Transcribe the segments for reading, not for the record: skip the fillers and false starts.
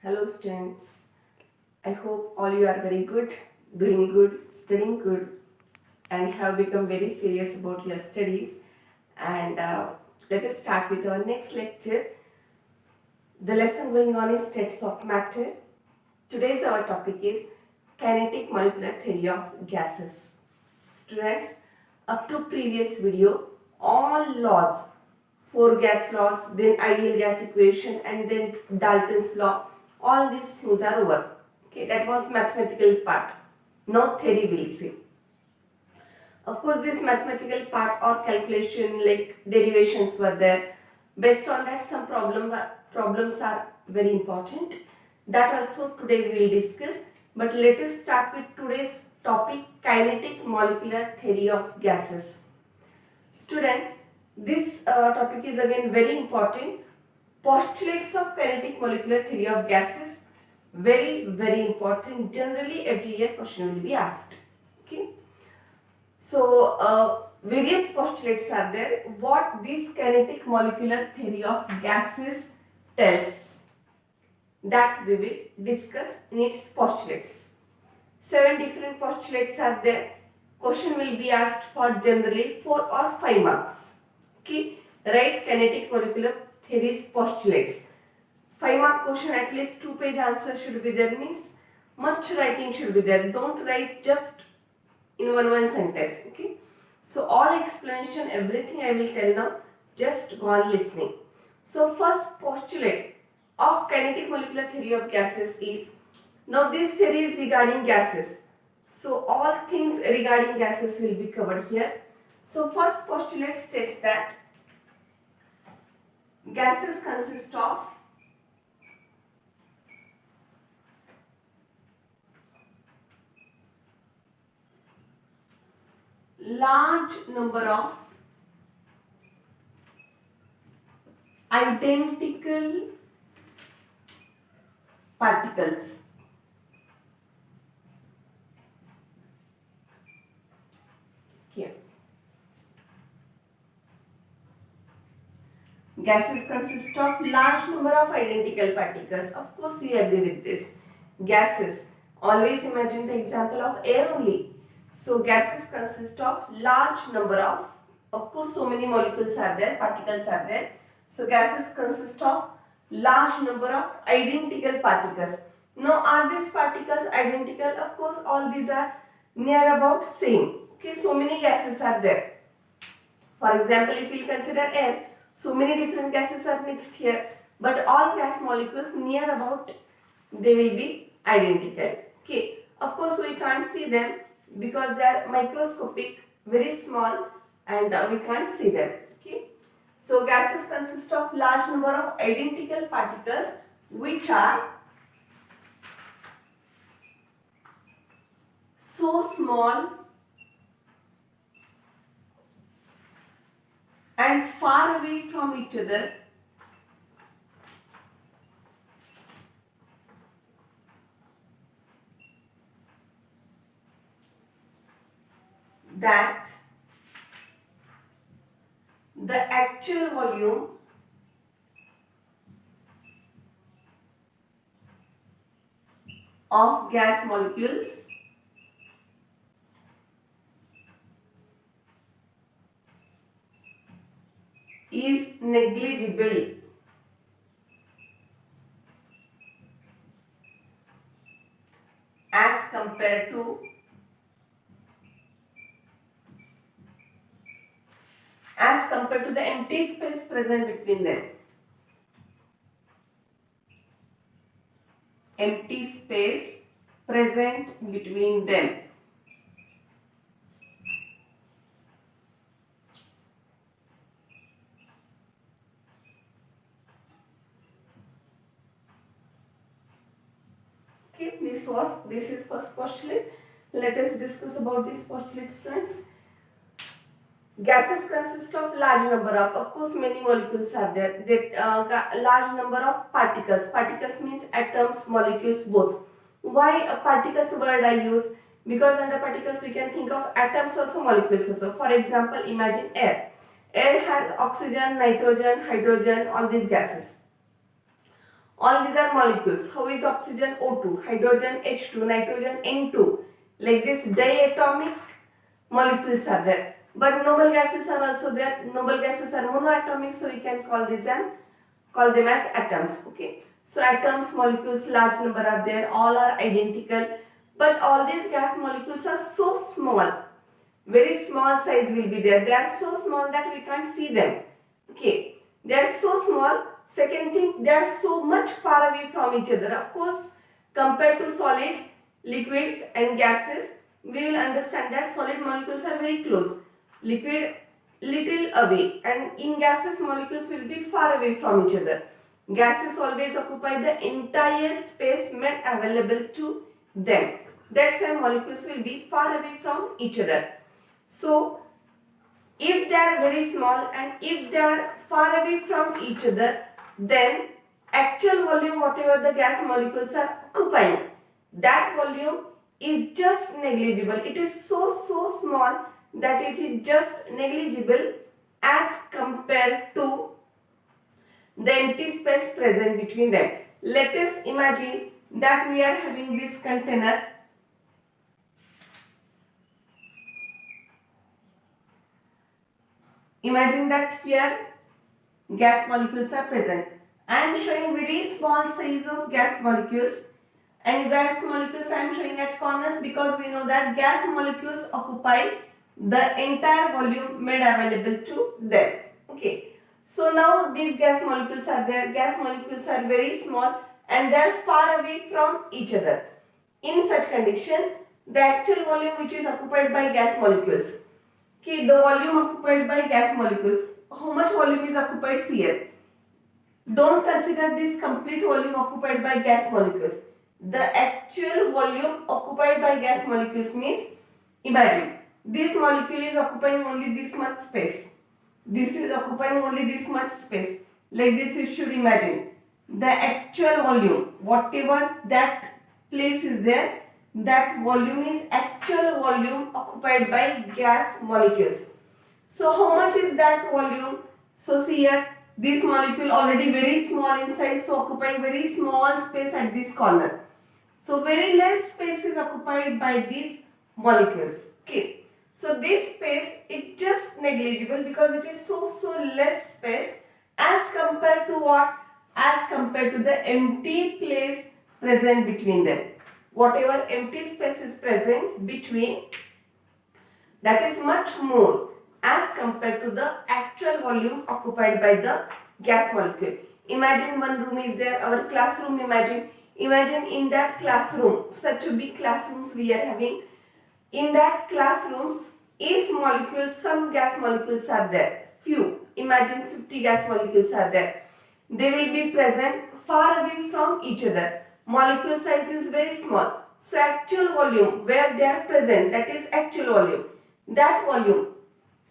Hello students, I hope all you are very good, doing good, studying good and have become very serious about your studies and let us start with our next lecture. The lesson going on is states of matter. Today's our topic is kinetic molecular theory of gases. Students, up to previous video, all laws, four gas laws, then ideal gas equation and then Dalton's law, all these things are over. Okay, that was mathematical part. Now theory we'll see. Of course, this mathematical part or calculation like derivations were there. Based on that, some problems are very important. That also today we will discuss. But let us start with today's topic, kinetic molecular theory of gases. Student, this topic is again very important. Postulates of kinetic molecular theory of gases, very important. Generally, every year question will be asked. Okay. So, various postulates are there. What this kinetic molecular theory of gases tells, that we will discuss in its postulates. 7 different postulates are there. Question will be asked for generally 4 or 5 marks. Okay, write kinetic molecular theories postulates. 5 mark question, at least 2-page answer should be there, means much writing should be there. Don't write just in one sentence. Okay, so all explanation, everything I will tell now, just go on listening. So first postulate of kinetic molecular theory of gases is, now this theory is regarding gases, so all things regarding gases will be covered here. So first postulate states that gases consist of large number of identical particles. Here, gases consist of large number of identical particles. Of course, you agree with this. Gases, always imagine the example of air only. So gases consist of large number of course so many molecules are there, particles are there. So gases consist of large number of identical particles. Now are these particles identical? Of course all these are near about same. Okay, so many gases are there. For example, if we consider air, so many different gases are mixed here, but all gas molecules near about they will be identical. Okay, of course we can't see them because they are microscopic, very small, and we can't see them. Okay, so gases consist of large number of identical particles which are so small and far away from each other that the actual volume of gas molecules is negligible as compared to the empty space present between them. Empty space present between them. Okay, this is first postulate. Let us discuss about this postulate, students. Gases consist of large number of course many molecules are there. That large number of particles. Particles means atoms, molecules both. Why a particles word I use? Because under particles we can think of atoms also, molecules also. For example, imagine air. Air has oxygen, nitrogen, hydrogen, all these gases. All these are molecules. How is oxygen O2, hydrogen H2, nitrogen N2? Like this diatomic molecules are there. But noble gases are also there. Noble gases are monoatomic, so we can call them as atoms. Okay. So atoms, molecules, large number are there. All are identical. But all these gas molecules are so small. Very small size will be there. They are so small that we can't see them. Okay. They are so small. Second thing, they are so much far away from each other. Of course, compared to solids, liquids and gases, we will understand that solid molecules are very close. Liquid little away, and in gases molecules will be far away from each other. Gases always occupy the entire space made available to them. That's why molecules will be far away from each other. So, if they are very small and if they are far away from each other, then actual volume, whatever the gas molecules are occupying, that volume is just negligible. It is so small that it is just negligible as compared to the empty space present between them. Let us imagine that we are having this container. Imagine that here gas molecules are present. I am showing very small size of gas molecules, and gas molecules I am showing at corners because we know that gas molecules occupy the entire volume made available to them. Okay. So now these gas molecules are there. Gas molecules are very small and they are far away from each other. In such condition, the actual volume which is occupied by gas molecules. Okay, the volume occupied by gas molecules. How much volume is occupied here? Don't consider this complete volume occupied by gas molecules. The actual volume occupied by gas molecules means, imagine, this molecule is occupying only this much space. This is occupying only this much space. Like this you should imagine. The actual volume, whatever that place is there, that volume is actual volume occupied by gas molecules. So how much is that volume? So see here, this molecule already very small in size, so occupying very small space at this corner. So very less space is occupied by these molecules. Okay. So this space is just negligible because it is so less space as compared to what? As compared to the empty place present between them. Whatever empty space is present between, that is much more as compared to the actual volume occupied by the gas molecule. Imagine one room is there, our classroom, imagine in that classroom, such a big classrooms we are having. In that classrooms, if molecules, some gas molecules are there, few, imagine 50 gas molecules are there, they will be present far away from each other. Molecule size is very small. So actual volume where they are present, that is actual volume. That volume,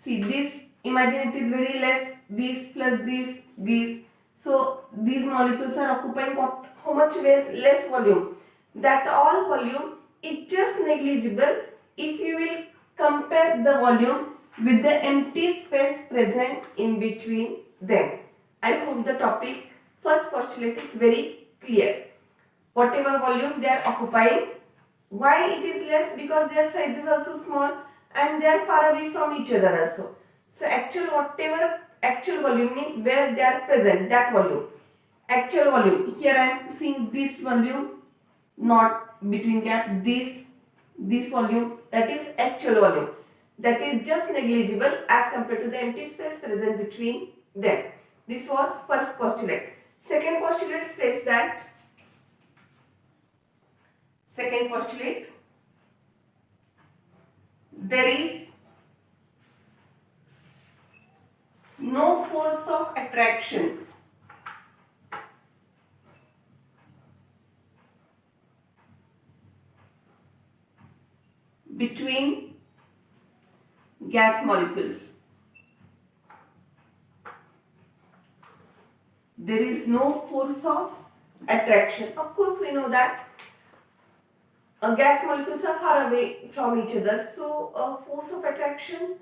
see this, imagine it is very less, this plus this, this. So these molecules are occupying what, how much less volume. That all volume is just negligible if you will compare the volume with the empty space present in between them. I hope the topic, first postulate is very clear. Whatever volume they are occupying, why it is less? Because their size is also small and they are far away from each other also. So whatever actual volume means where they are present, that volume. Actual volume, here I am seeing this volume, not between gap, this volume, that is actual volume. That is just negligible as compared to the empty space present between them. This was first postulate. Second postulate states that, there is no force of attraction between gas molecules. There is no force of attraction. Of course, we know that gas molecules are far away from each other, so force of attraction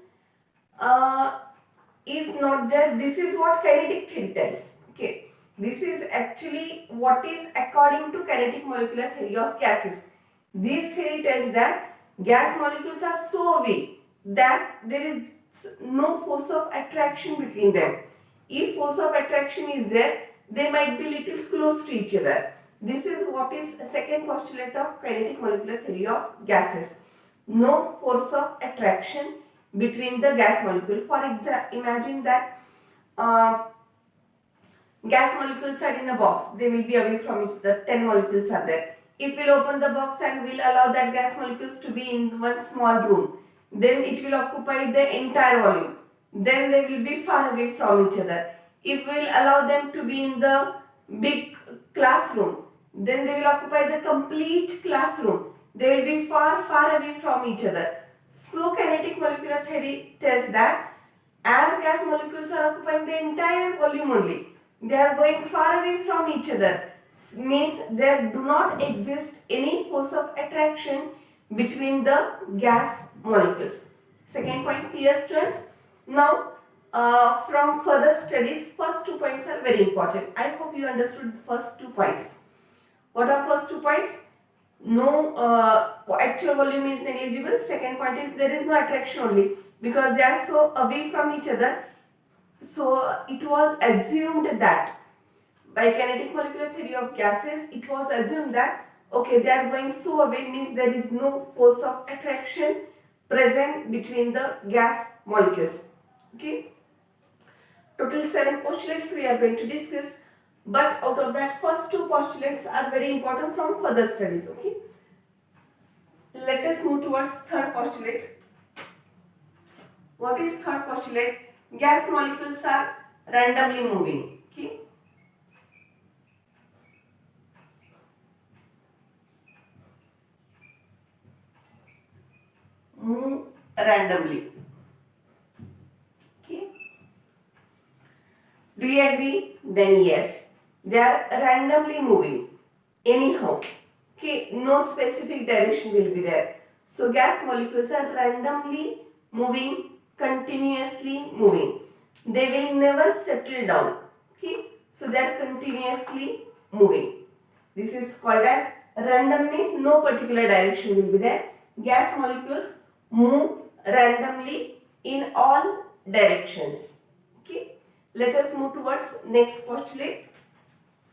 is not there. This is what kinetic theory tells. Okay, This is actually what is according to kinetic molecular theory of gases. This theory tells that gas molecules are so weak that there is no force of attraction between them. If force of attraction is there, they might be little close to each other. This is what is a second postulate of kinetic molecular theory of gases. No force of attraction between the gas molecule. For example, imagine that gas molecules are in a box. They will be away from each other. 10 molecules are there. If we'll open the box and we'll allow that gas molecules to be in one small room, then it will occupy the entire volume. Then they will be far away from each other. If we'll allow them to be in the big classroom, then they will occupy the complete classroom. They will be far away from each other. So kinetic molecular theory tells that as gas molecules are occupying the entire volume only, they are going far away from each other. Means there do not exist any force of attraction between the gas molecules. Second point clear, students? Now from further studies, first 2 points are very important. I hope you understood the first 2 points. What are first 2 points? No actual volume is negligible. Second point is there is no attraction only because they are so away from each other. So it was assumed that by kinetic molecular theory of gases, it was assumed that okay, they are going so away, means there is no force of attraction present between the gas molecules. Okay, total 7 postulates we are going to discuss, but out of that first 2 postulates are very important from further studies. Okay, let us move towards third postulate. What is third postulate? Gas molecules are randomly moving. Okay, move randomly. Okay, do you agree? Then yes, they are randomly moving anyhow. Okay, no specific direction will be there. So gas molecules are randomly moving, continuously moving. They will never settle down. Okay, so they are continuously moving. This is called as random, means no particular direction will be there. Gas molecules move randomly in all directions. Okay, let us move towards next postulate,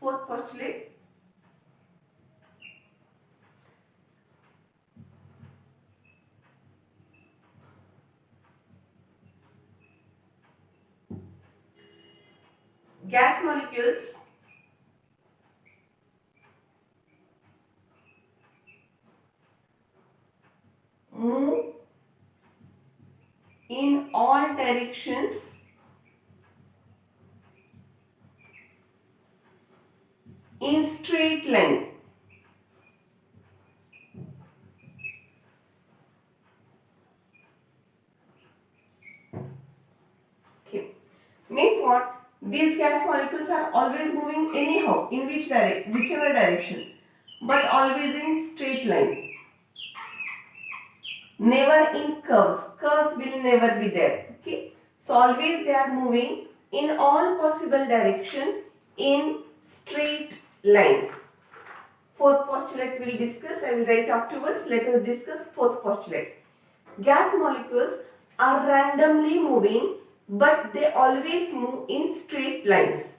fourth postulate. Gas molecules move in all directions in straight line. Okay, means what? These gas molecules are always moving anyhow, in whichever direction, but always in straight line. Never in curves. Curves will never be there. Okay, so always they are moving in all possible direction in straight line. Fourth postulate we will discuss. I will write afterwards. Let us discuss fourth postulate. Gas molecules are randomly moving, but they always move in straight lines.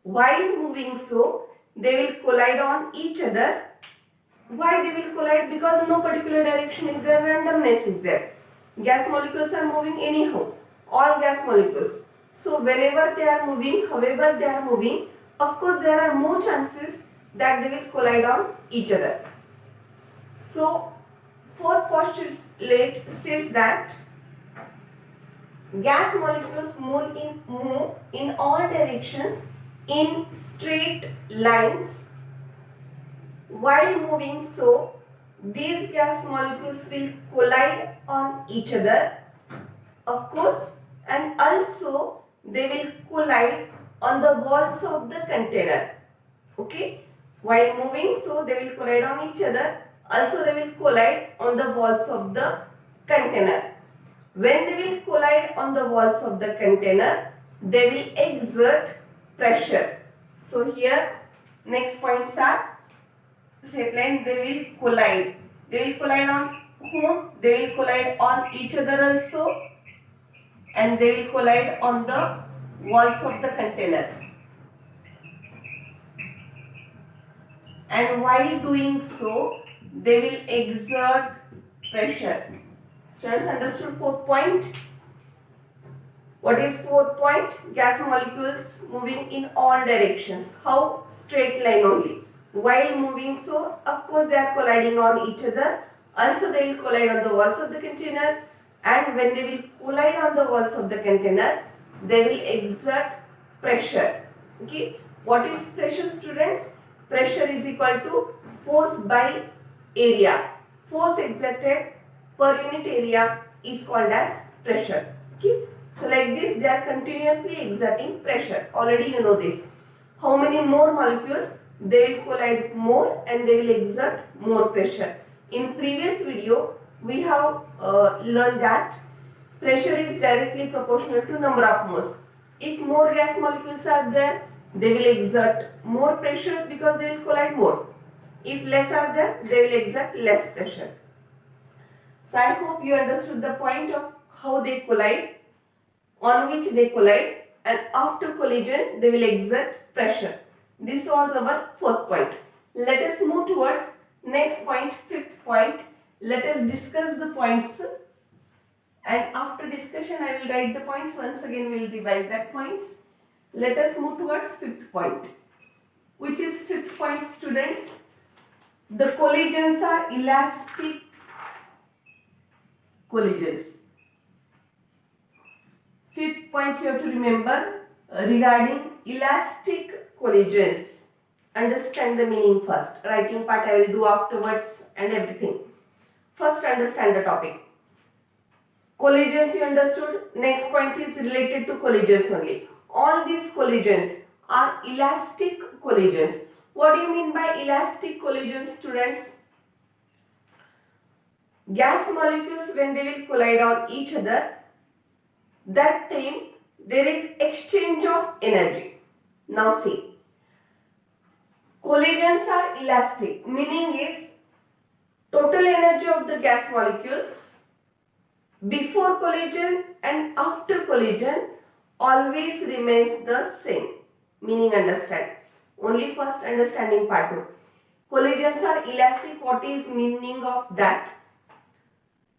While moving so, they will collide on each other. Why they will collide? Because no particular direction is there, randomness is there. Gas molecules are moving anyhow, all gas molecules. So wherever they are moving, however they are moving, of course there are more chances that they will collide on each other. So fourth postulate states that gas molecules move in all directions in straight lines. While moving so, these gas molecules will collide on each other, of course, and also they will collide on the walls of the container. Okay, while moving so they will collide on each other, also they will collide on the walls of the container. When they will collide on the walls of the container, they will exert pressure. So here next points are headline, they will collide. They will collide on whom? They will collide on each other also, and they will collide on the walls of the container. And while doing so, they will exert pressure. Students, understood fourth point? What is fourth point? Gas molecules moving in all directions. How? Straight line only. While moving, so of course they are colliding on each other. Also they will collide on the walls of the container, and when they will collide on the walls of the container, they will exert pressure. Okay. What is pressure, students? Pressure is equal to force by area. Force exerted per unit area is called as pressure. Okay. So like this, they are continuously exerting pressure. Already you know this. How many more molecules? They will collide more and they will exert more pressure. In previous video, we have learned that pressure is directly proportional to number of moles. If more gas molecules are there, they will exert more pressure because they will collide more. If less are there, they will exert less pressure. So I hope you understood the point of how they collide, on which they collide, and after collision they will exert pressure. This was our fourth point. Let us move towards next point, fifth point. Let us discuss the points, and after discussion I will write the points. Once again we will revise that points. Let us move towards fifth point. Which is fifth point, students? The collisions are elastic collisions. Fifth point you have to remember regarding elastic collisions. Understand the meaning first. Writing part I will do afterwards and everything. First understand the topic. Collisions you understood. Next point is related to collisions only. All these collisions are elastic collisions. What do you mean by elastic collisions, students? Gas molecules, when they will collide on each other, that time there is exchange of energy. Now see, collisions are elastic, meaning is total energy of the gas molecules before collision and after collision always remains the same. Meaning understand. Only first understanding part 2. Collisions are elastic. What is meaning of that?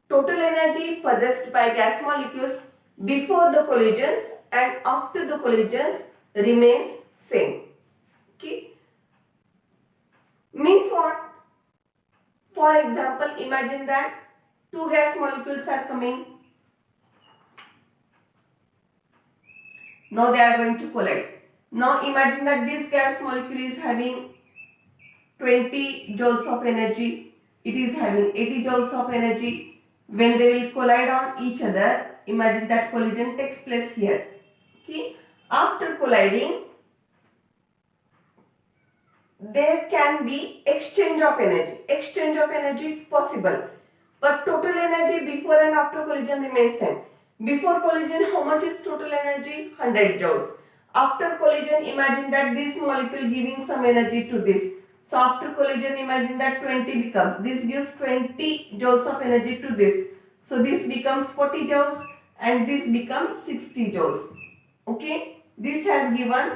Total energy possessed by gas molecules before the collisions and after the collisions remains same. Okay. Means what? For example, imagine that two gas molecules are coming. Now they are going to collide. Now imagine that this gas molecule is having 20 joules of energy. It is having 80 joules of energy. When they will collide on each other, imagine that collision takes place here. Okay. After colliding, there can be exchange of energy. Exchange of energy is possible, but total energy before and after collision remains same. Before collision, how much is total energy? 100 joules. After collision, imagine that this molecule giving some energy to this. So after collision, imagine that 20 becomes, this gives 20 joules of energy to this. So this becomes 40 joules and this becomes 60 joules. Okay, this has given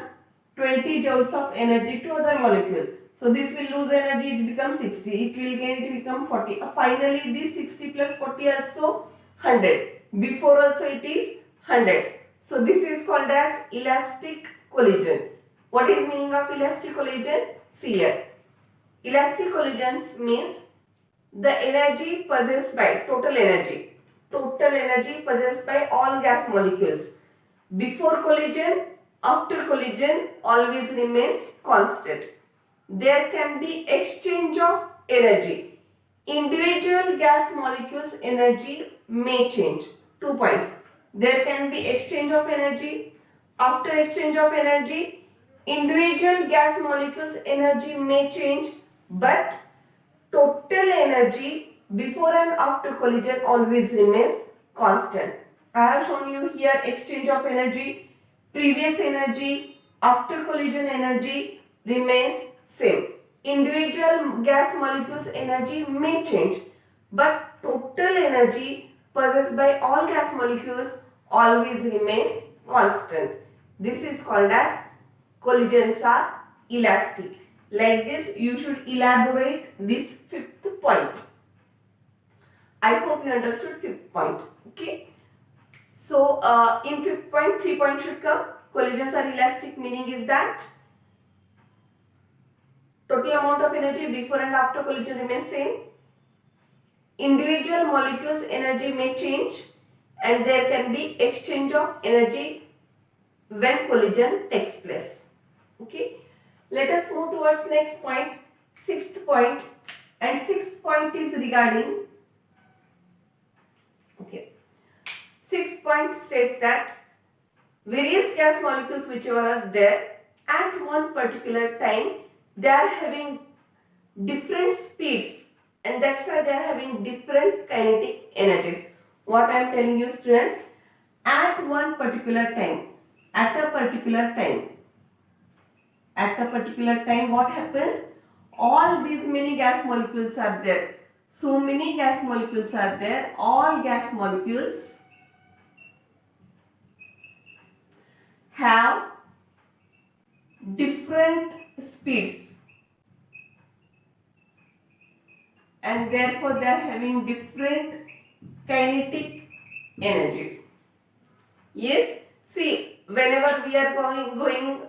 20 joules of energy to other molecule. So this will lose energy, it becomes 60. It will gain, it become 40. Finally, this 60 plus 40 also 100. Before also it is 100. So this is called as elastic collision. What is meaning of elastic collision? See here. Elastic collisions means the energy possessed by, total energy possessed by all gas molecules before collision, after collision always remains constant. There can be exchange of energy. Individual gas molecules energy may change. 2 points. There can be exchange of energy. After exchange of energy, individual gas molecules energy may change, but total energy before and after collision always remains constant. I have shown you here exchange of energy, previous energy, after collision energy remains same. Individual gas molecules energy may change, but total energy possessed by all gas molecules always remains constant. This is called as collisions are elastic. Like this, you should elaborate this fifth point. I hope you understood fifth point. Okay. So, in fifth point, 3 points should come. Collisions are elastic, meaning is that total amount of energy before and after collision remains same. Individual molecules energy may change and there can be exchange of energy when collision takes place. Okay. Let us move towards next point, sixth point, and sixth point is regarding, okay, sixth point states that various gas molecules whichever are there at one particular time, they are having different speeds and that's why they are having different kinetic energies. What I am telling you students, at one particular time, at a particular time what happens, all these many gas molecules are there. So many gas molecules are there, all gas molecules have different speeds and therefore they are having different kinetic energy. Yes, see, whenever we are going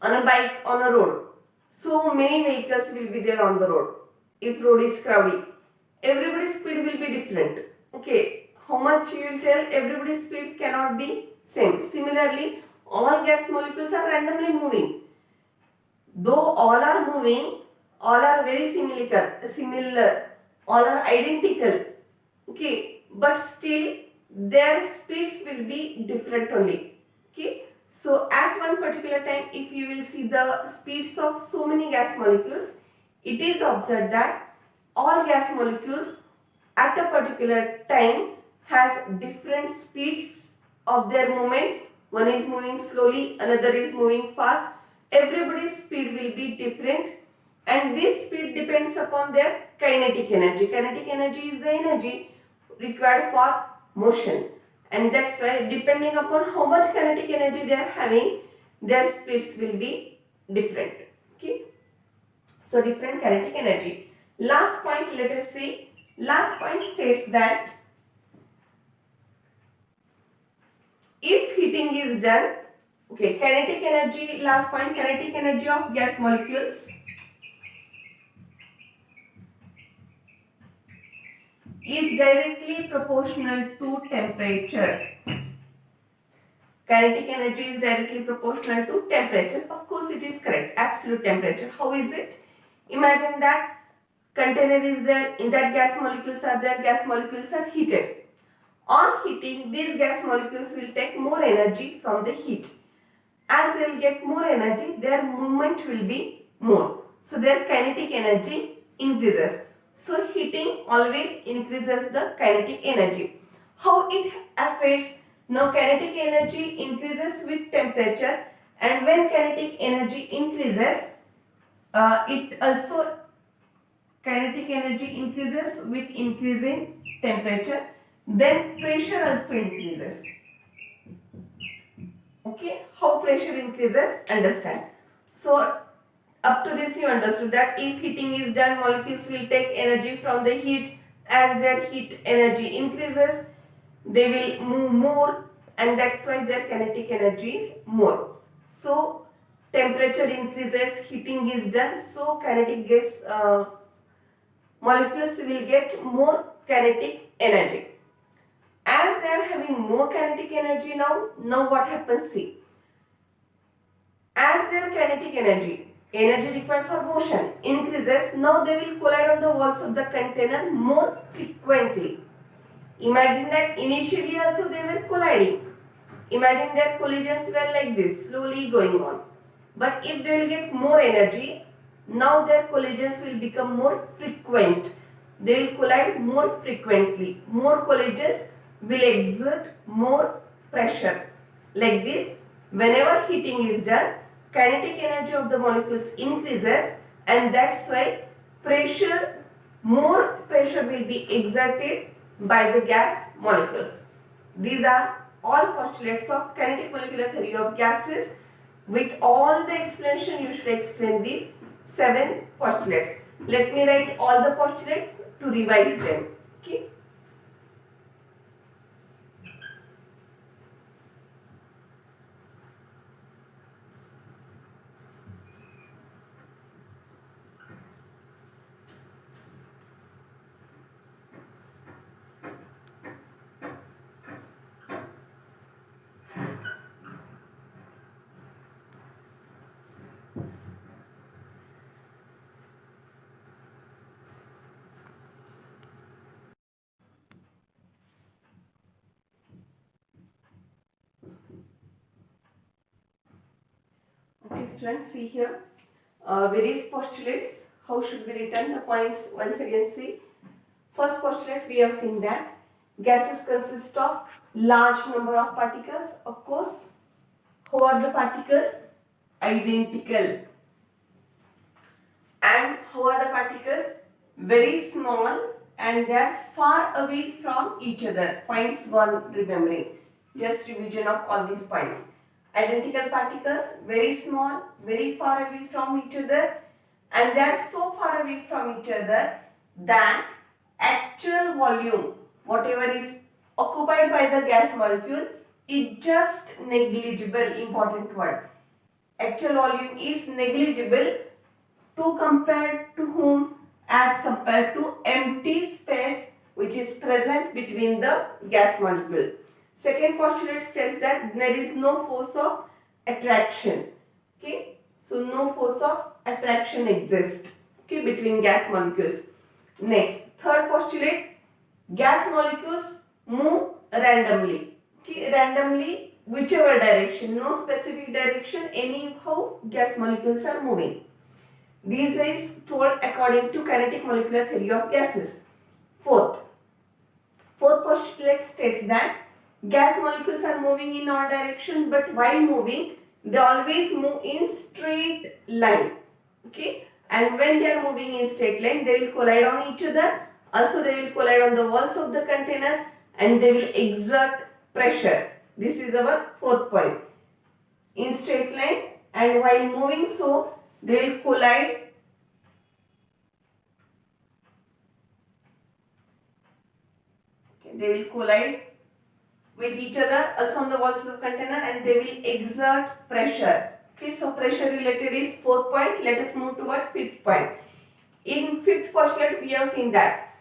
on a bike on a road, so many vehicles will be there on the road. If road is crowded, everybody's speed will be different. Okay, how much you will tell, everybody's speed cannot be same. Similarly, all gas molecules are randomly moving. Though all are moving, all are very similar, all are identical. Okay, but still their speeds will be different only. Okay, so at one particular time, if you will see the speeds of so many gas molecules, it is observed that all gas molecules at a particular time has different speeds of their movement. One is moving slowly, another is moving fast. Everybody's speed will be different and this speed depends upon their kinetic energy. Kinetic energy is the energy required for motion and that's why depending upon how much kinetic energy they are having, their speeds will be different. Okay, so different kinetic energy. Last point, let us see. Last point states that if heating is done, okay, kinetic energy, last point, kinetic energy of gas molecules is directly proportional to temperature. Kinetic energy is directly proportional to temperature. Of course, it is correct. Absolute temperature. How is it? Imagine that container is there. In that gas molecules are there. Gas molecules are heated. On heating, these gas molecules will take more energy from the heat. As they will get more energy, their movement will be more. So their kinetic energy increases. So heating always increases the kinetic energy. How it affects? Now kinetic energy increases with temperature and when kinetic energy increases, kinetic energy increases with increasing temperature, then pressure also increases. Okay, how pressure increases, understand. So up to this you understood that if heating is done, molecules will take energy from the heat. As their heat energy increases, they will move more and that's why their kinetic energy is more. So temperature increases, heating is done, so kinetic gas molecules will get more kinetic energy. As they are having more kinetic energy now what happens? See, as their kinetic energy required for motion increases, now they will collide on the walls of the container more frequently. Imagine that initially also they were colliding. Imagine their collisions were like this, slowly going on. But if they will get more energy, now their collisions will become more frequent. They will collide more frequently. More collisions will exert more pressure. Like this, Whenever heating is done, kinetic energy of the molecules increases, and that's why more pressure will be exerted by the gas molecules. These are all postulates of kinetic molecular theory of gases. With all the explanation, you should explain these 7 postulates. Let me write all the postulates to revise them. Okay. Okay, students, see here. Various postulates. How should we written the points? Once again, see. First postulate, we have seen that gases consist of large number of particles. Of course, how are the particles? Identical. And how are the particles? Very small, and they are far away from each other. Points 1 remembering. Just revision of all these points. Identical particles, very small, very far away from each other, and they are so far away from each other that actual volume, whatever is occupied by the gas molecule, is just negligible. Important word. Actual volume is negligible to compare to whom? As compared to empty space which is present between the gas molecule. Second postulate states that there is no force of attraction. Okay, so no force of attraction exists, okay, between gas molecules. Next, third postulate, gas molecules move randomly. Okay, randomly, whichever direction, no specific direction, anyhow gas molecules are moving. This is told according to kinetic molecular theory of gases. Fourth postulate states that gas molecules are moving in all direction, but while moving, they always move in straight line. Okay, and when they are moving in straight line, they will collide on each other. Also, they will collide on the walls of the container, and they will exert pressure. This is our fourth point. In straight line, and while moving, so they will collide. Okay, they will collide with each other, also on the walls of the container, and they will exert pressure. Okay, so pressure related is fourth point. Let us move toward fifth point. In fifth postulate, we have seen that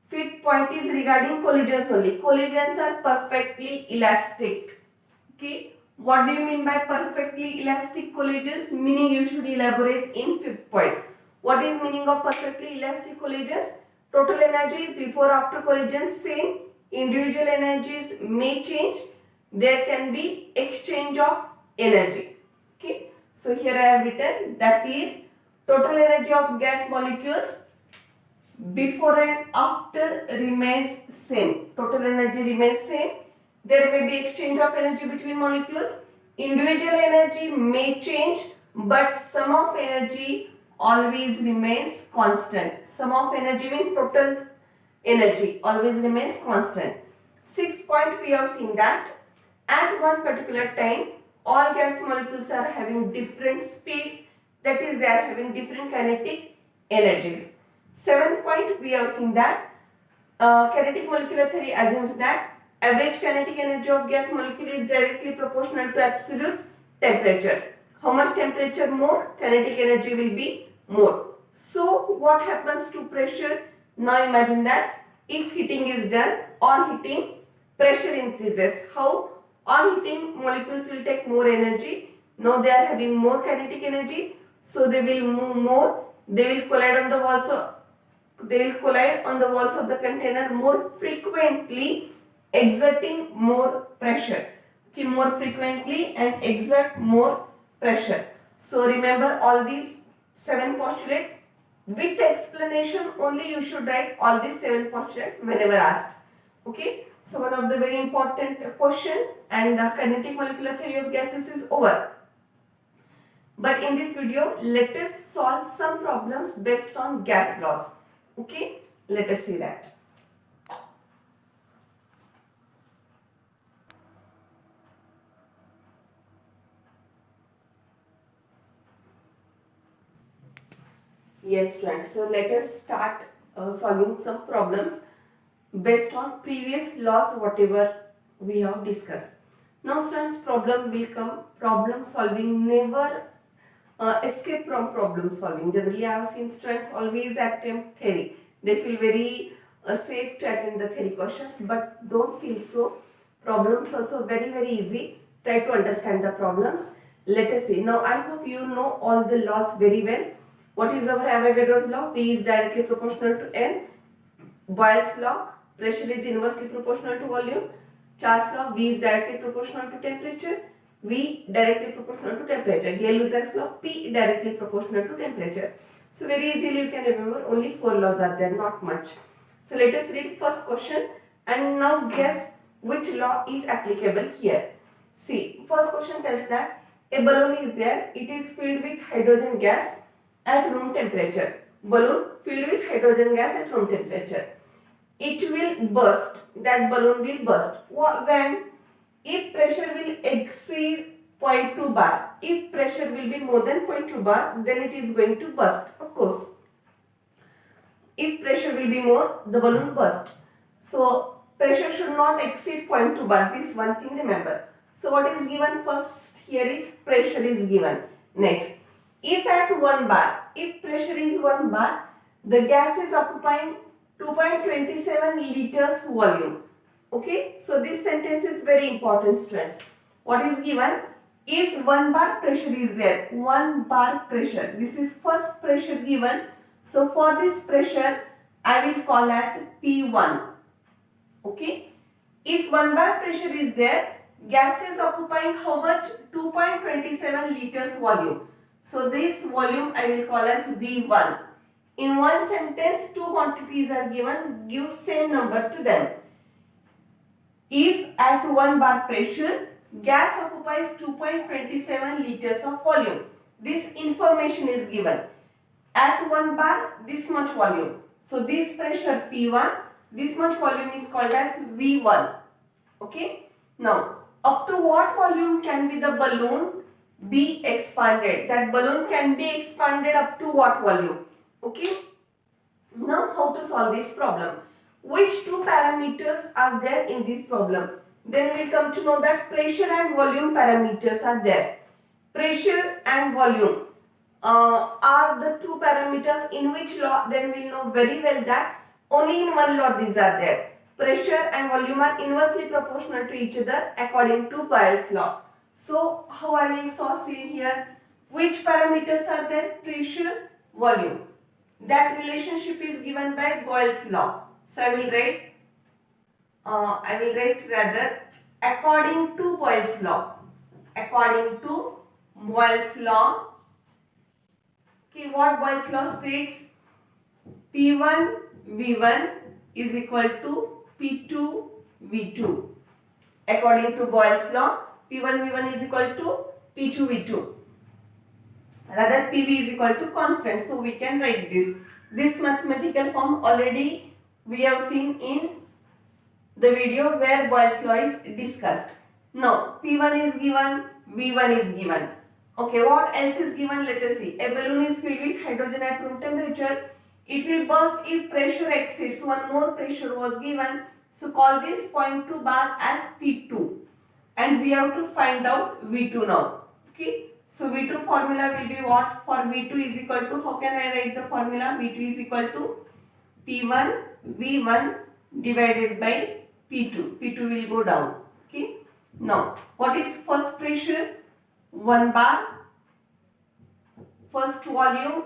fifth point is regarding collisions only. Collisions are perfectly elastic. Okay, what do you mean by perfectly elastic collisions? Meaning you should elaborate in fifth point. What is meaning of perfectly elastic collisions? Total energy before after collision same. Individual energies may change. There can be exchange of energy. Okay, so here I have written that is total energy of gas molecules before and after remains same. Total energy remains same. There may be exchange of energy between molecules. Individual energy may change, but sum of energy always remains constant. Sum of energy means total energy always remains constant. Sixth point, we have seen that at one particular time all gas molecules are having different speeds, that is they are having different kinetic energies. Seventh point, we have seen that kinetic molecular theory assumes that average kinetic energy of gas molecule is directly proportional to absolute temperature. How much temperature more, kinetic energy will be more. So what happens to pressure? Now imagine that if heating is done, on heating pressure increases. How? On heating molecules will take more energy. Now they are having more kinetic energy, so they will move more. They will collide on the walls of the container more frequently, exerting more pressure. Okay, more frequently and exert more pressure. So remember all these 7 postulates. With explanation only you should write all these 7 postulates whenever asked. Okay, So one of the very important question, and kinetic molecular theory of gases is over. But in this video, let us solve some problems based on gas laws. Okay, let us see that. Yes, friends. So let us start solving some problems based on previous laws, whatever we have discussed. Now, students, problem will come. Problem solving never escape from problem solving. Generally, I have seen students always attempt theory. They feel very safe to attend the theory questions, but don't feel so. Problems also very easy. Try to understand the problems. Let us see. Now, I hope you know all the laws very well. What is our Avogadro's law? P is directly proportional to N. Boyle's law, pressure is inversely proportional to volume. Charles law, V is directly proportional to temperature. V directly proportional to temperature. Gay-Lussac's law, P directly proportional to temperature. So very easily you can remember, only 4 laws are there, not much. So let us read first question and now guess which law is applicable here. See, first question tells that a balloon is there, it is filled with hydrogen gas at room temperature. Balloon filled with hydrogen gas at room temperature. It will burst, that balloon will burst. When? If pressure will exceed 0.2 bar. If pressure will be more than 0.2 bar, then it is going to burst, of course. If pressure will be more, the balloon burst. So, pressure should not exceed 0.2 bar. This one thing remember. So, what is given first here is pressure is given. Next, if at 1 bar, if pressure is 1 bar, the gas is occupying 2.27 liters volume. Okay, so this sentence is very important, students. What is given? If 1 bar pressure is there, 1 bar pressure, this is first pressure given. So for this pressure, I will call as P1. Okay, if 1 bar pressure is there, gas is occupying how much? 2.27 liters volume. So this volume I will call as V1. In one sentence, two quantities are given, give same number to them. If at 1 bar pressure, gas occupies 2.27 liters of volume. This information is given. At 1 bar, this much volume. So this pressure P1, this much volume is called as V1. Okay. Now, up to what volume can be the balloon be expanded? That balloon can be expanded up to what volume? Okay. Now, how to solve this problem? Which two parameters are there in this problem? Then we will come to know that pressure and volume parameters are there. Pressure and volume are the two parameters in which law? Then we will know very well that only in one law these are there. Pressure and volume are inversely proportional to each other according to Boyle's law. So, how I will see here? Which parameters are there? Pressure, volume. That relationship is given by Boyle's law. So I will write rather according to Boyle's law. According to Boyle's law. Okay, what Boyle's law states? P1 V1 is equal to P2 V2. According to Boyle's law, P1 V1 is equal to P2 V2. Rather, PV is equal to constant. So we can write this. This mathematical form already we have seen in the video where Boyle's law is discussed. Now, P1 is given, V1 is given. Okay, what else is given? Let us see. A balloon is filled with hydrogen at room temperature. It will burst if pressure exceeds. One more pressure was given. So, call this 0.2 bar as P2. And we have to find out V2 now. Okay. So, V2 formula will be what? For V2 is equal to, how can I write the formula? V2 is equal to P1 V1 divided by P2. P2 will go down. Okay. Now, what is first pressure? 1 bar. First volume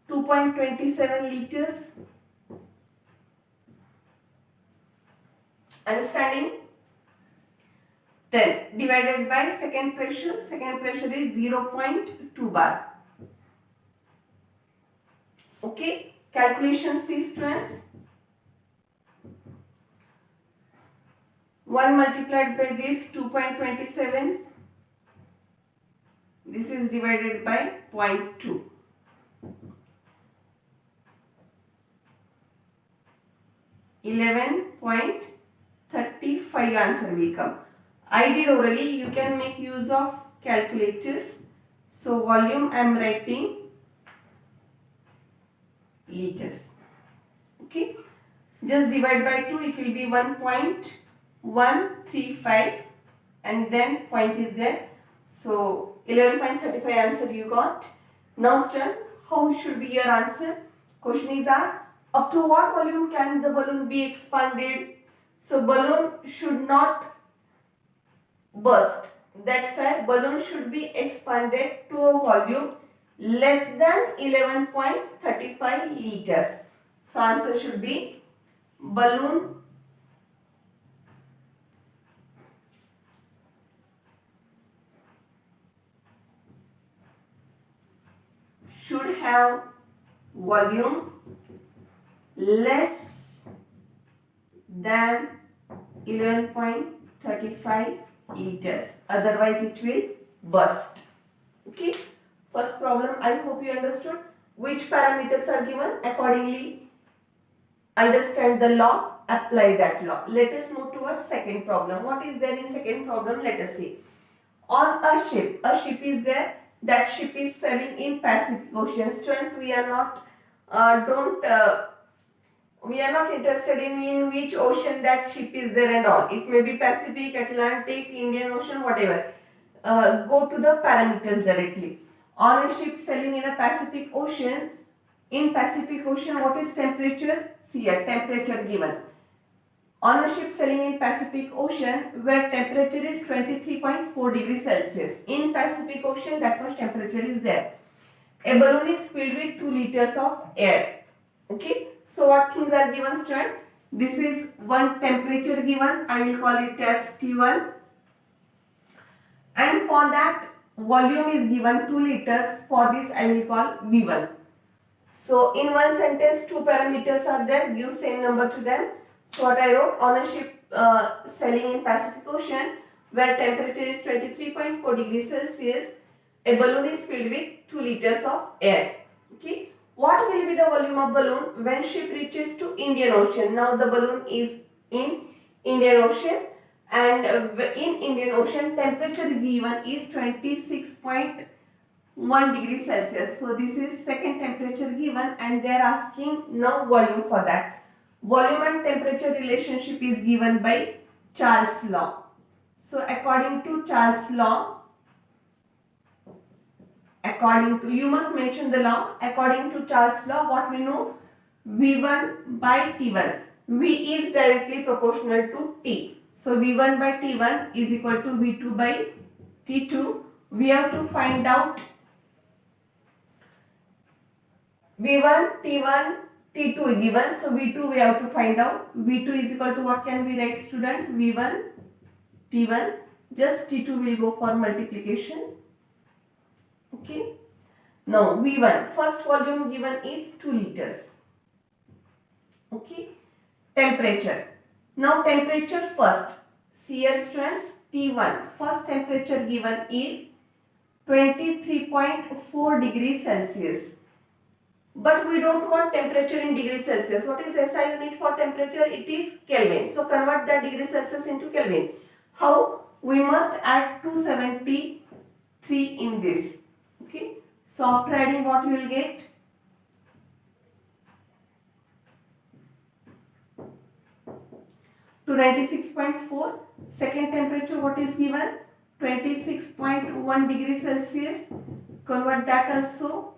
2.27 liters. Understanding? Then divided by second pressure is 0.2 bar. Okay, calculation C, students. 1 multiplied by this 2.27. This is divided by 0.2. 11.35 answer will come. I did orally. You can make use of calculators. So volume I am writing liters. Okay. Just divide by 2. It will be 1.135 and then point is there. So 11.35 answer you got. Now student, how should be your answer? Question is asked, up to what volume can the balloon be expanded? So balloon should not burst. That's why balloon should be expanded to a volume less than 11.35 liters. So answer should be balloon should have volume less than 11.35 liters, otherwise it will burst. Okay, first problem I hope you understood. Which parameters are given? Accordingly understand the law, apply that law. Let us move towards second problem. What is there in second problem? Let us see. On a ship is there. That ship is sailing in Pacific Ocean. Students, we are not interested in which ocean that ship is there and all. It may be Pacific, Atlantic, Indian Ocean, whatever. Go to the parameters directly. On a ship sailing in a Pacific Ocean, in Pacific Ocean, what is temperature? See here, temperature given. On a ship sailing in Pacific Ocean where temperature is 23.4 degrees Celsius. In Pacific Ocean, that much temperature is there. A balloon is filled with 2 liters of air. Okay. So what things are given, student? This is one temperature given. I will call it as T1. And for that volume is given 2 liters. For this I will call V1. So in one sentence, two parameters are there. Give same number to them. So what I wrote, on a ship sailing in Pacific Ocean where temperature is 23.4 degrees Celsius, a balloon is filled with 2 liters of air. Okay. What will be the volume of balloon when ship reaches to Indian Ocean? Now the balloon is in Indian Ocean, and in Indian Ocean temperature given is 26.1 degrees Celsius. So this is second temperature given and they are asking now volume for that. Volume and temperature relationship is given by Charles' law. So according to Charles' law, you must mention the law. According to Charles' law, what we know? V1 by T1. V is directly proportional to T. So V1 by T1 is equal to V2 by T2. We have to find out V1, T1, T2 is given. So V2 we have to find out. V2 is equal to what can we write, student? V1, T1. Just T2 will go for multiplication. Okay. Now V1, first volume given is 2 liters. Okay. Temperature. Now temperature first. See here, students, T1, first temperature given is 23.4 degrees Celsius. But we don't want temperature in degrees Celsius. What is SI unit for temperature? It is Kelvin. So convert that degrees Celsius into Kelvin. How? We must add 273 in this. Okay. So after adding, what you will get? 296.4. Second temperature, what is given? 26.1 degrees Celsius. Convert that also.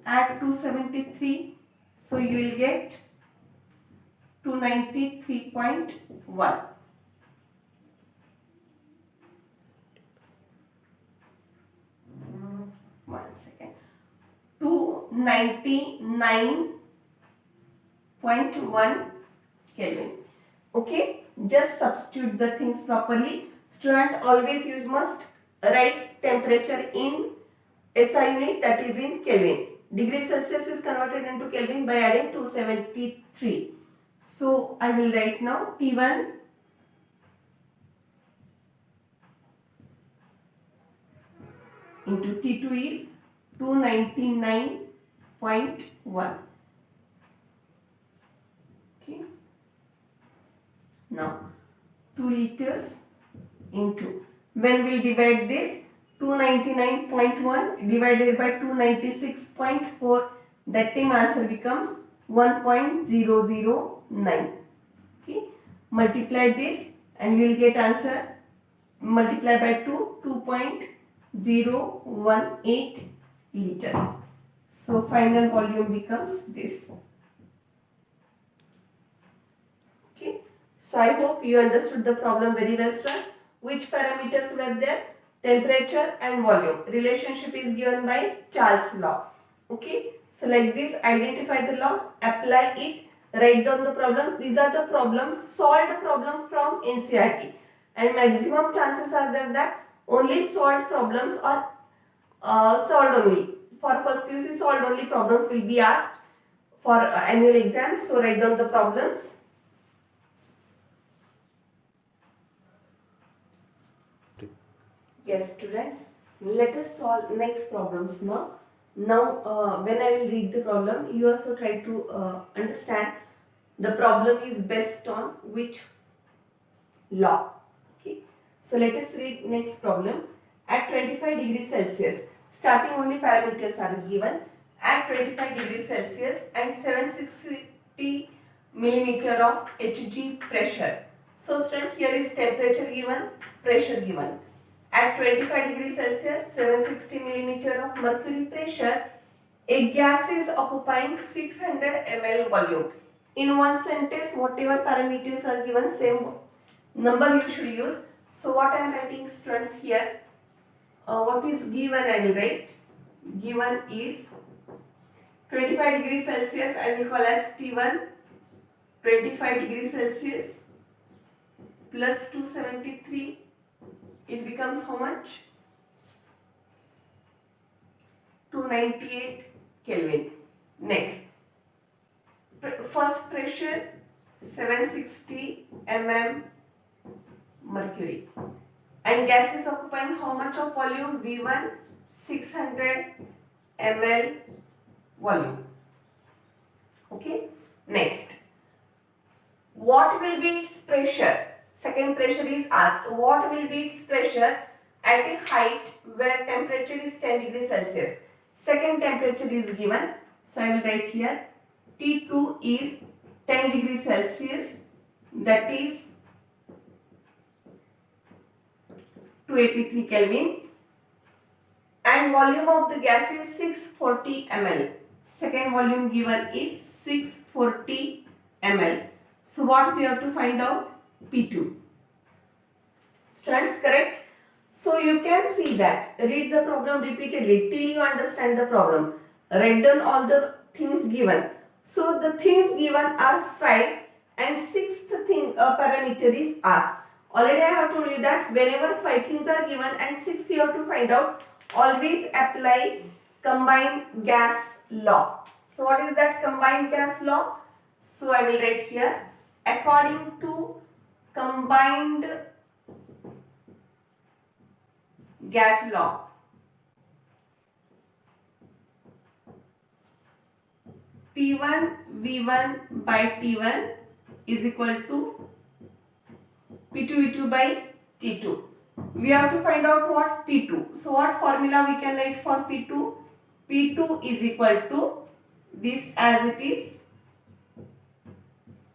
Add 273. So you will get 293.1. One second. 299.1 Kelvin. Okay. Just substitute the things properly. Student, always you must write temperature in SI unit, that is in Kelvin. Degree Celsius is converted into Kelvin by adding 273. So I will write now T1 into T2 is 299.1. Okay. Now 2 liters into, when we'll divide this, 299.1 divided by 296.4, that time answer becomes 1.009. Okay, multiply this and you will get answer, multiply by 2.018 liters. So final volume becomes this. Okay, so I hope you understood the problem very well, students. Which parameters were there? Temperature and volume. Relationship is given by Charles' law. Okay, so like this, identify the law, apply it, write down the problems. These are the problems, solved problem from NCERT, and maximum chances are there that only solved problems are solved only. For first PUC, solved only problems will be asked for annual exams. So write down the problems. Yes, students, let us solve next problems now. Now, when I will read the problem, you also try to understand the problem is based on which law. Okay, so let us read next problem. At 25 degrees Celsius, starting only parameters are given. At 25 degrees Celsius and 760 millimeter of Hg pressure. So, student, here is temperature given, pressure given. At 25 degrees Celsius, 760 millimeter of mercury pressure, a gas is occupying 600 ml volume. In one sentence, whatever parameters are given, same number you should use. So what I am writing, students, here, what is given I will write. Given is 25 degrees Celsius, I will call as T1, 25 degrees Celsius plus 273. It becomes how much? 298 Kelvin. Next, first pressure 760 mm mercury, and gas is occupying how much of volume? V1, 600 ml volume. Okay. Next, what will be its pressure? Second pressure is asked. What will be its pressure at a height where temperature is 10 degrees Celsius? Second temperature is given. So I will write here T2 is 10 degrees Celsius, that is 283 Kelvin, and volume of the gas is 640 ml. Second volume given is 640 ml. So what we have to find out? P2. Students, correct? So you can see that, read the problem repeatedly till you understand the problem. Write down all the things given. So the things given are 5 and sixth thing parameter is asked. Already I have told you that whenever 5 things are given and sixth you have to find out, always apply combined gas law. So what is that combined gas law? So I will write here, according to combined gas law, P1 V1 by T1 is equal to P2 V2 by T2. We have to find out what? P2. So what formula we can write for P2? P2 is equal to this as it is,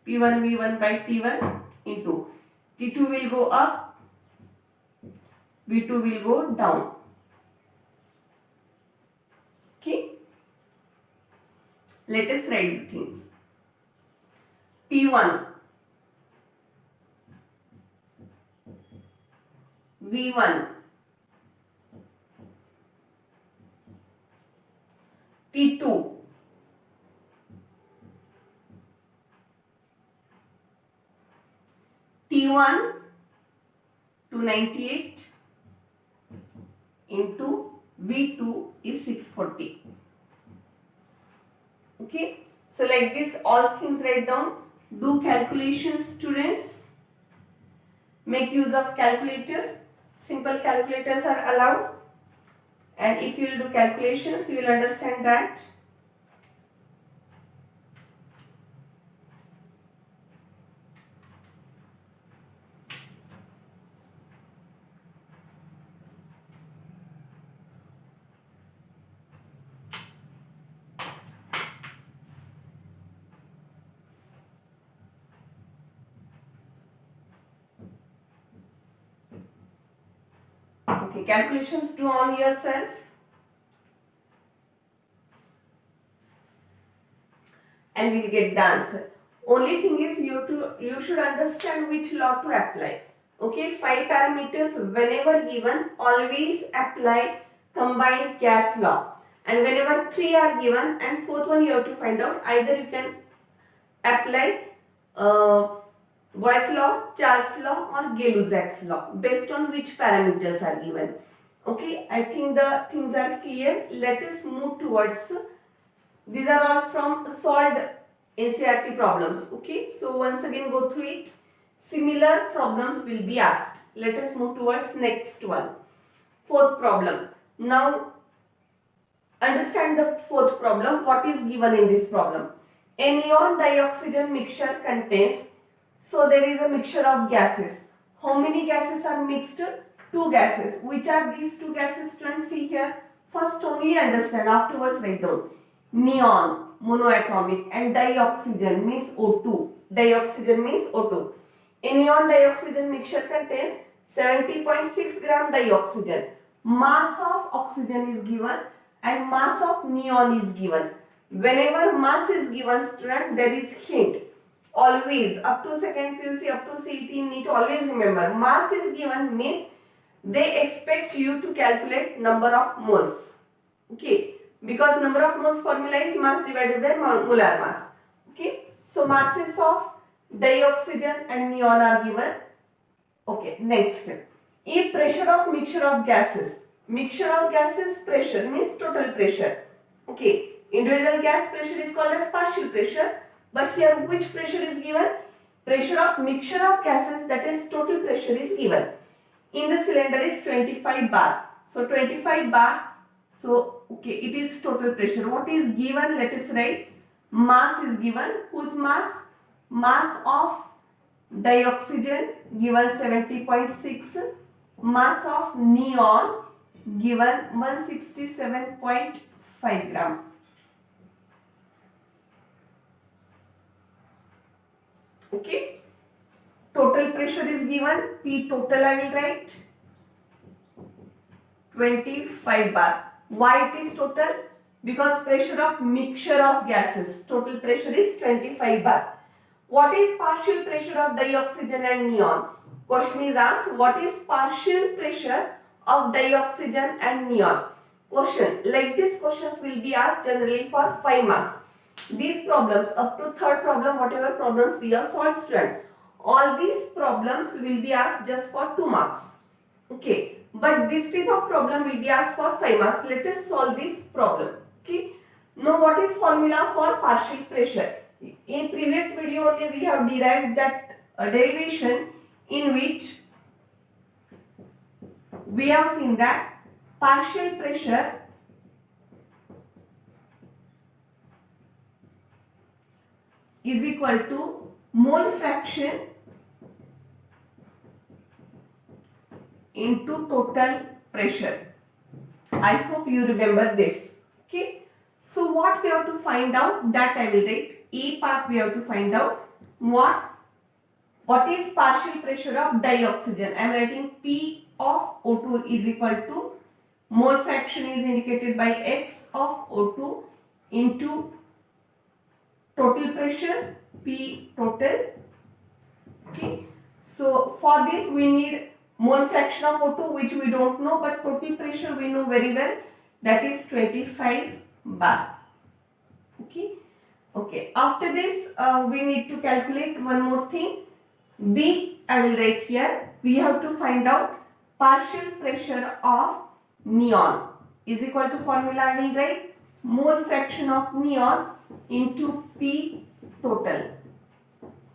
P1 V1 by T1 into T2 will go up, V2 will go down. Okay. Let us write the things. P1 V1 T2 T1 298 into V2 is 640. Okay, so like this all things write down. Do calculations, students. Make use of calculators. Simple calculators are allowed. and if you will do calculations, you will understand that. Okay, calculations do on yourself. And we will get the answer. Only thing is you should understand which law to apply. Okay, 5 parameters whenever given, always apply combined gas law. And whenever 3 are given and fourth one you have to find out, either you can apply Boyle's law, Charles law or Gay-Lussac's law based on which parameters are given. Okay, I think the things are clear. Let us move towards, these are all from solved NCERT problems. Okay, so once again go through it. Similar problems will be asked. Let us move towards next one. Fourth problem. Now understand the fourth problem. What is given in this problem? A neon dioxygen mixture contains, so there is a mixture of gases. How many gases are mixed? 2 gases. Which are these 2 gases? Students, see here. First only understand, afterwards write down. Neon, monoatomic, and dioxygen means O2. Dioxygen means O2. A neon dioxygen mixture contains 70.6 gram dioxygen. Mass of oxygen is given and mass of neon is given. Whenever mass is given, student, there is hint. Always, up to second PUC, up to CET, need always remember, mass is given means they expect you to calculate number of moles. Okay, because number of moles formula is mass divided by molar mass. Okay, so masses of dioxygen and neon are given. Okay, next, if pressure of mixture of gases, pressure means total pressure. Okay, individual gas pressure is called as partial pressure, but here which pressure is given? Pressure of mixture of gases, that is total pressure, is given. In the cylinder is 25 bar. So 25 bar. So okay, it is total pressure. What is given? Let us write. Mass is given. Whose mass? Mass of dioxygen given 70.6. Mass of neon given 167.5 gram. Okay. Total pressure is given. P total I will write 25 bar. Why it is total? Because pressure of mixture of gases. Total pressure is 25 bar. What is partial pressure of dioxygen and neon? Question is asked, what is partial pressure of dioxygen and neon? Question, like this questions will be asked generally for 5 marks. These problems up to third problem, whatever problems we have solved, student, all these problems will be asked just for 2 marks. Okay, but this type of problem will be asked for 5 marks. Let us solve this problem. Okay, now what is formula for partial pressure? In previous video only we have derived that derivation, in which we have seen that partial pressure is equal to mole fraction into total pressure. I hope you remember this. Okay. So what we have to find out, that I will write. A part we have to find out what is partial pressure of dioxygen. I am writing P of O2 is equal to mole fraction is indicated by X of O2 into total pressure P total. Okay. So for this we need mole fraction of O2, which we don't know, but total pressure we know very well, that is 25 bar. Okay. Okay, after this we need to calculate one more thing. B I will write here. We have to find out partial pressure of neon is equal to formula I will write mole fraction of neon into P total.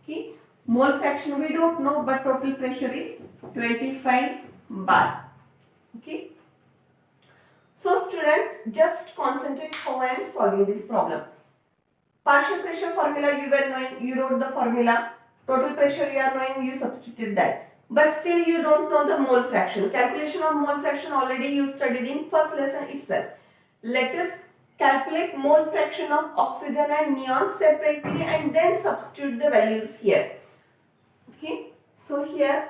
Okay, mole fraction we don't know, but total pressure is 25 bar. Okay, So student, just concentrate how I am solving this problem. Partial pressure formula you were knowing, you wrote the formula. Total pressure you are knowing, you substituted that. But still you don't know the mole fraction. Calculation of mole fraction already you studied in first lesson itself. Let us calculate mole fraction of oxygen and neon separately and then substitute the values here. Okay. So here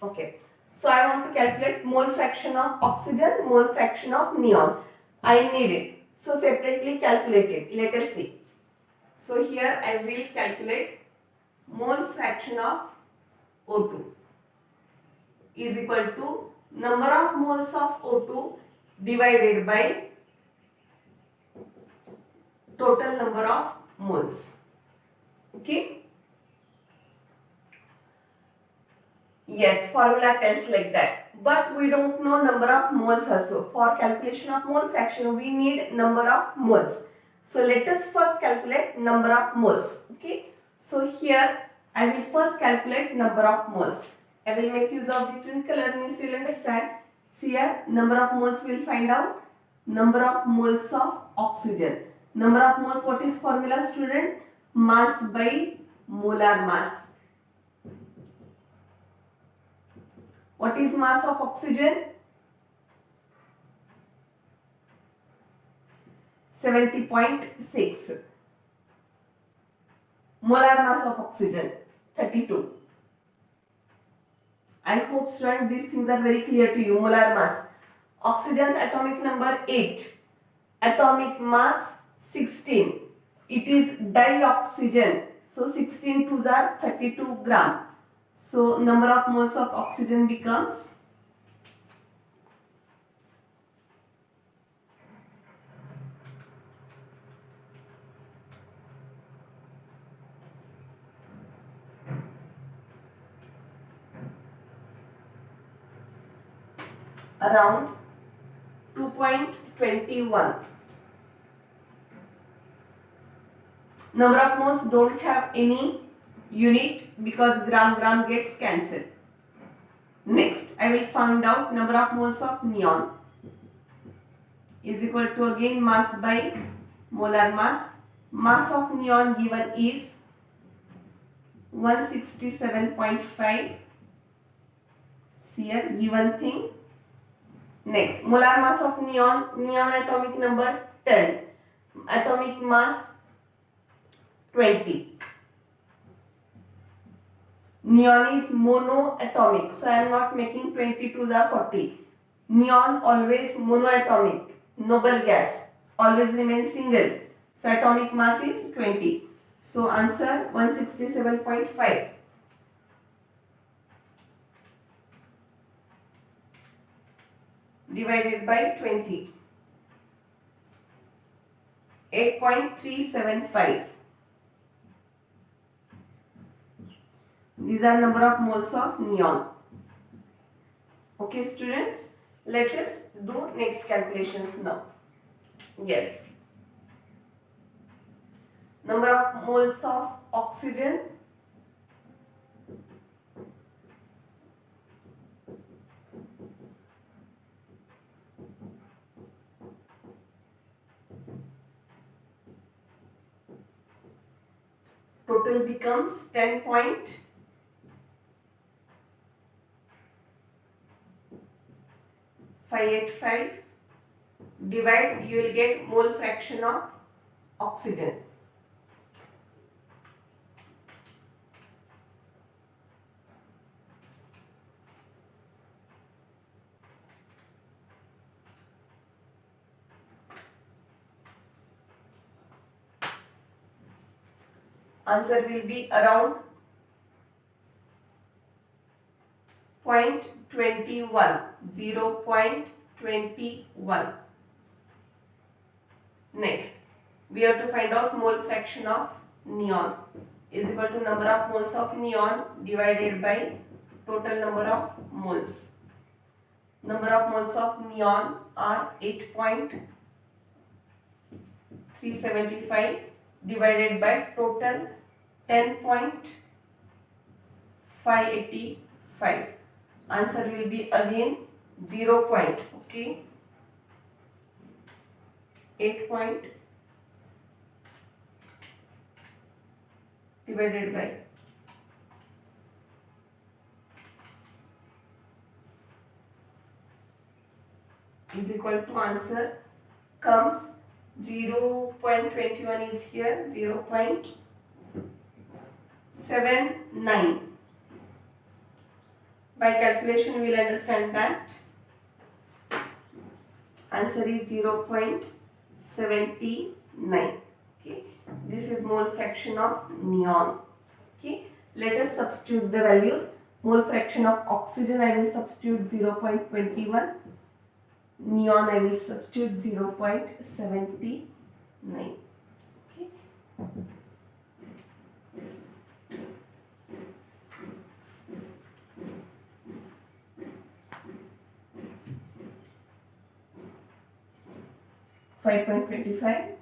okay. So I want to calculate mole fraction of oxygen, mole fraction of neon. I need it. So separately calculate it. Let us see. So here I will calculate mole fraction of O2 is equal to number of moles of O2 divided by total number of moles. Okay. Yes, formula tells like that. But we don't know number of moles also. For calculation of mole fraction, we need number of moles. So let us first calculate number of moles. Okay. So here I will first calculate number of moles. I will make use of different color means you will understand. See here, number of moles we will find out. Number of moles of oxygen. Number of moles, what is formula student? Mass by molar mass. What is mass of oxygen? 70.6. Molar mass of oxygen 32. I hope student these things are very clear to you. Molar mass. Oxygen's atomic number 8. Atomic mass 16. It is dioxygen. So 16 twos are 32 gram. So number of moles of oxygen becomes around 2.21. Number of moles don't have any unit because gram gets cancelled. Next, I will find out number of moles of neon is equal to again mass by molar mass. Mass of neon given is 167.5. See here, given thing. Next, molar mass of neon, neon atomic number 10, atomic mass 20. Neon is monoatomic, so I am not making 20 to the 40. Neon always monoatomic, noble gas, always remains single. So atomic mass is 20. So answer 167.5. Divided by 20. 8.375. These are number of moles of neon. Okay students, let us do next calculations now. Yes. Number of moles of oxygen. Total becomes 10.585. Divide, you will get mole fraction of oxygen. Answer will be around 0.21, 0.21. Next, we have to find out mole fraction of neon is equal to number of moles of neon divided by total number of moles. Number of moles of neon are 8.375 divided by total 10.585. Answer will be again 0 point. Okay, 8 point divided by is equal to, answer comes 0.21 is here, 0.79. By calculation we will understand that answer is 0.79. Okay, this is mole fraction of neon. Okay, let us substitute the values. Mole fraction of oxygen I will substitute 0.21. Neon I will substitute 0.79. Okay. Five point 25.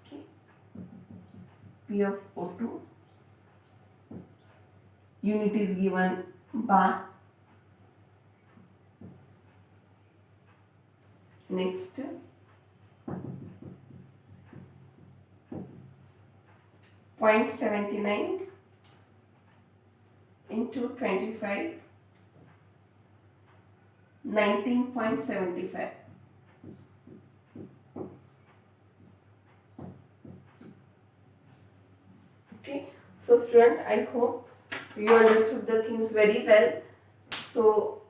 Okay. P of O2. Unit is given bar. Next, 0.79 into 25, 19.75. Okay, so student, I hope you understood the things very well. So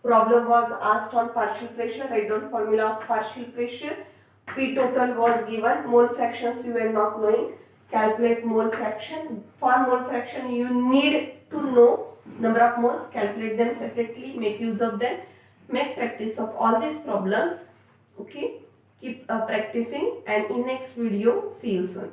problem was asked on partial pressure. Write down formula of partial pressure. P total was given. Mole fractions you were not knowing. Calculate mole fraction. For mole fraction you need to know number of moles. Calculate them separately. Make use of them. Make practice of all these problems. Okay. Keep practicing, and in next video see you soon.